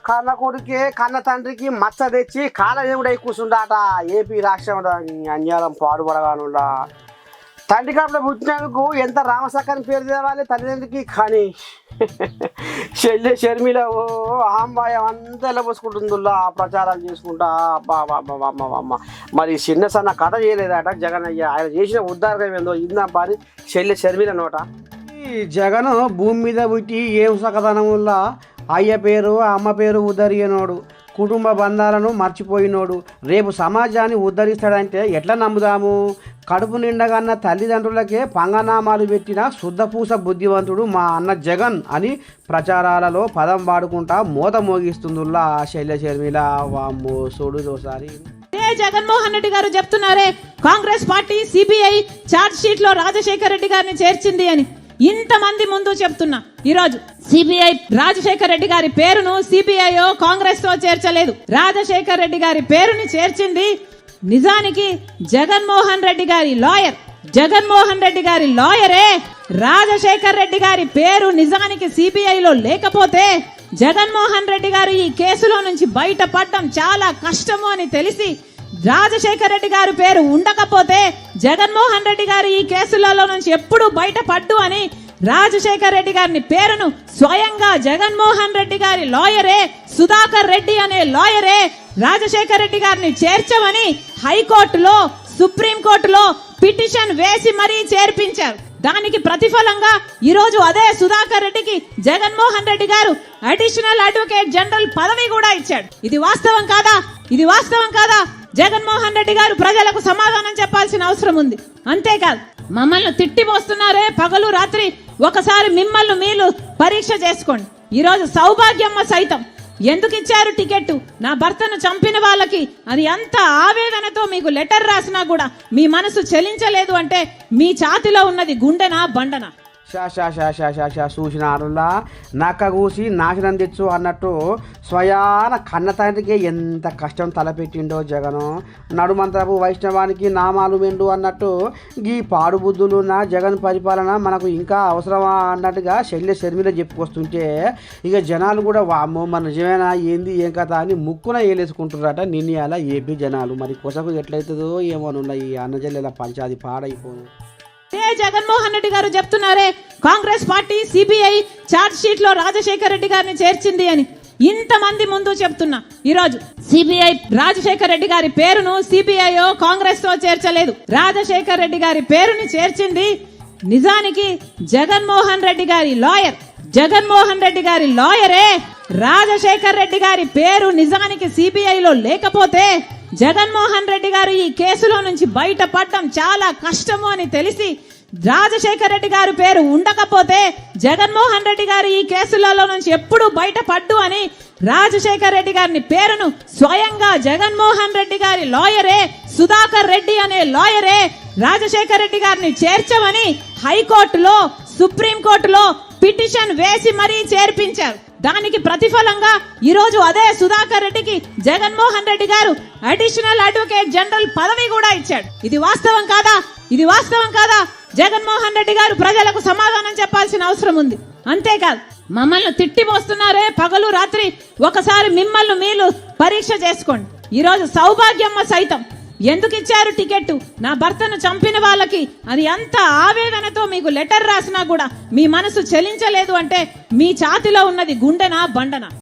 కన్న కొడుకే కన్న తండ్రికి మచ్చ తెచ్చి కాలదేవుడై కూర్చుండాట ఏపీ రాష్ట్రంలో అన్యాయం పాడుపడగానుండా. తండ్రి కాపులో పుట్టినందుకు ఎంత రామసక్కని పేరు తేవాలి తల్లిదండ్రికి, కానీ చెల్లె షర్మిల ఓ ఆంబాయం అంతా వెళ్ళబోసుకుంటుందిలా ప్రచారాలు చేసుకుంటా. అమ్మ మరి చిన్న సన్న కథ చేయలేదట జగన్ అయ్య. ఆయన చేసిన ఉద్ధారకం ఏందో ఇందా పారి చెల్లె షర్మిల నోట. ఈ జగన్ భూమి మీద పుట్టి ఏం సకదనం వల్ల అయ్య పేరు అమ్మ పేరు ఉద్ధరియనోడు, కుటుంబ బంధాలను మర్చిపోయినోడు. రేపు సమాజాన్ని ఉద్ధరిస్తాడంటే ఎట్లా నమ్ముదాము? కడుపు నిండగన్న తల్లిదండ్రులకే పంగనామాలు పెట్టిన శుద్ధపూస బుద్ధివంతుడు మా అన్న జగన్ అని ప్రచారాలలో పదం వాడుకుంటా మోత మోగిస్తుందిలా శైల షర్మిల. వామ్మో చూడుదోసారి జగన్మోహన్ రెడ్డి గారు చెప్తున్నారే Congress party CBI charge sheet లో రాజశేఖర్ రెడ్డి గారిని చేర్చింది అని. ఇంతమంది ముందు చెప్తున్నా, ఈరోజు సిబిఐ రాజశేఖర్ రెడ్డి గారి పేరును సిబిఐ కాంగ్రెస్ తో చేర్చలేదు. రాజశేఖర్ రెడ్డి గారి పేరుని చేర్చింది నిజానికి జగన్మోహన్ రెడ్డి గారి లాయర్. జగన్మోహన్ రెడ్డి గారి లాయరే. రాజశేఖర్ రెడ్డి గారి పేరు నిజానికి సిబిఐలో లేకపోతే జగన్మోహన్ రెడ్డి గారు ఈ కేసులో నుంచి బయటపడడం చాలా కష్టము అని తెలిసి, రాజశేఖర్ రెడ్డి గారి పేరు ఉండకపోతే జగన్మోహన్ రెడ్డి గారు ఈ కేసులలో నుంచి ఎప్పుడు బయటపడ్డు అని రాజశేఖర్ రెడ్డి గారిని పేరును స్వయంగా జగన్మోహన్ రెడ్డి గారి లాయరే, సుధాకర్ రెడ్డి అనే లాయరే రాజశేఖర్ రెడ్డి గారిని చేర్చమని హైకోర్టులో సుప్రీంకోర్టులో పిటిషన్ వేసి మరీ చేర్పించారు. దానికి ప్రతిఫలంగా ఈరోజు అదే సుధాకర్ రెడ్డికి జగన్మోహన్ రెడ్డి గారు అడిషనల్ అడ్వకేట్ జనరల్ పదవి కూడా ఇచ్చాడు. ఇది వాస్తవం కాదా? ఇది వాస్తవం కాదా? జగన్మోహన్ రెడ్డి గారు ప్రజలకు సమాధానం చెప్పాల్సిన అవసరం ఉంది. అంతేకాదు, మమ్మల్ని తిట్టిపోస్తున్నారే పగలు రాత్రి, ఒకసారి మిమ్మల్ని మీరు పరీక్ష చేసుకోండి. ఈరోజు సౌభాగ్యమ్మ సైతం ఎందుకు ఇచ్చారు టికెట్? నా భర్తను చంపిన వాళ్ళకి అని ఎంత ఆవేదనతో మీకు లెటర్ రాసినా కూడా మీ మనసు చెలించలేదు అంటే మీ ఛాతిలో ఉన్నది గుండెనా బండనా? చూసినారులా నక్క కూసి నాశనం తెచ్చు అన్నట్టు స్వయాన కన్న తండ్రికి ఎంత కష్టం తలపెట్టిండో జగను. నడుమంతరపు వైష్ణవానికి నామాలు వెండు అన్నట్టు ఈ పాడుబుద్ధులు నా జగన్ పరిపాలన మనకు ఇంకా అవసరమా అన్నట్టుగా శల్య షర్మిల చెప్పుకొస్తుంటే ఇక జనాలు కూడా వామ్మో మన నిజమేనా ఏంది ఏం కథ అని ముక్కున ఏలేసుకుంటున్నారట నిర్ణయాల ఏపీ జనాలు. మరి కొసకు ఎట్లయితుందో ఏమోనున్న ఈ అన్నజల్లెల పంచాది పాడైపోను. జగన్మోహన్ రెడ్డి గారు చెప్తున్నారే Congress party CBI charge sheet లో రాజశేఖర్ రెడ్డి గారిని చేర్చింది అని. ఇంతమంది ముందు చెప్తున్నా, ఈరోజు సిబిఐ రాజశేఖర్ రెడ్డి గారి పేరును సిబిఐ కాంగ్రెస్ తో చేర్చలేదు. రాజశేఖర్ రెడ్డి గారి పేరుని చేర్చింది నిజానికి జగన్మోహన్ రెడ్డి గారి లాయర్. జగన్మోహన్ రెడ్డి గారి లాయరే. రాజశేఖర్ రెడ్డి గారి పేరు నిజానికి సిబిఐలో లేకపోతే జగన్మోహన్ రెడ్డి గారు ఈ కేసులో నుంచి బయటపడడం చాలా కష్టము అని తెలిసి, రాజశేఖర్ రెడ్డి గారి పేరు ఉండకపోతే జగన్మోహన్ రెడ్డి గారు ఈ కేసులలో నుంచి ఎప్పుడు బయటపడ్డు అని రాజశేఖర్ రెడ్డి గారిని పేరును స్వయంగా జగన్మోహన్ రెడ్డి గారి లాయరే, సుధాకర్ రెడ్డి అనే లాయరే రాజశేఖర్ రెడ్డి గారిని చేర్చమని హైకోర్టులో సుప్రీంకోర్టులో పిటిషన్ వేసి మరీ చేర్పించారు. దానికి ప్రతిఫలంగా ఈరోజు అదే సుధాకర్ రెడ్డికి జగన్మోహన్ రెడ్డి గారు అడిషనల్ అడ్వకేట్ జనరల్ పదవి కూడా ఇచ్చాడు. ఇది వాస్తవం కాదా? ఇది వాస్తవం కాదా? జగన్మోహన్ రెడ్డి గారు ప్రజలకు సమాధానం చెప్పాల్సిన అవసరం ఉంది. అంతేకాదు, మమ్మల్ని తిట్టిపోస్తున్నారే పగలు రాత్రి, ఒకసారి మిమ్మల్ని మీరు పరీక్ష చేసుకోండి. ఈరోజు సౌభాగ్యమ్మ సైతం ఎందుకు ఇచ్చారు టికెట్? నా భర్తను చంపిన వాళ్ళకి అని ఎంత ఆవేదనతో మీకు లెటర్ రాసినా కూడా మీ మనసు చెలించలేదు అంటే మీ ఛాతిలో ఉన్నది గుండెనా బండనా?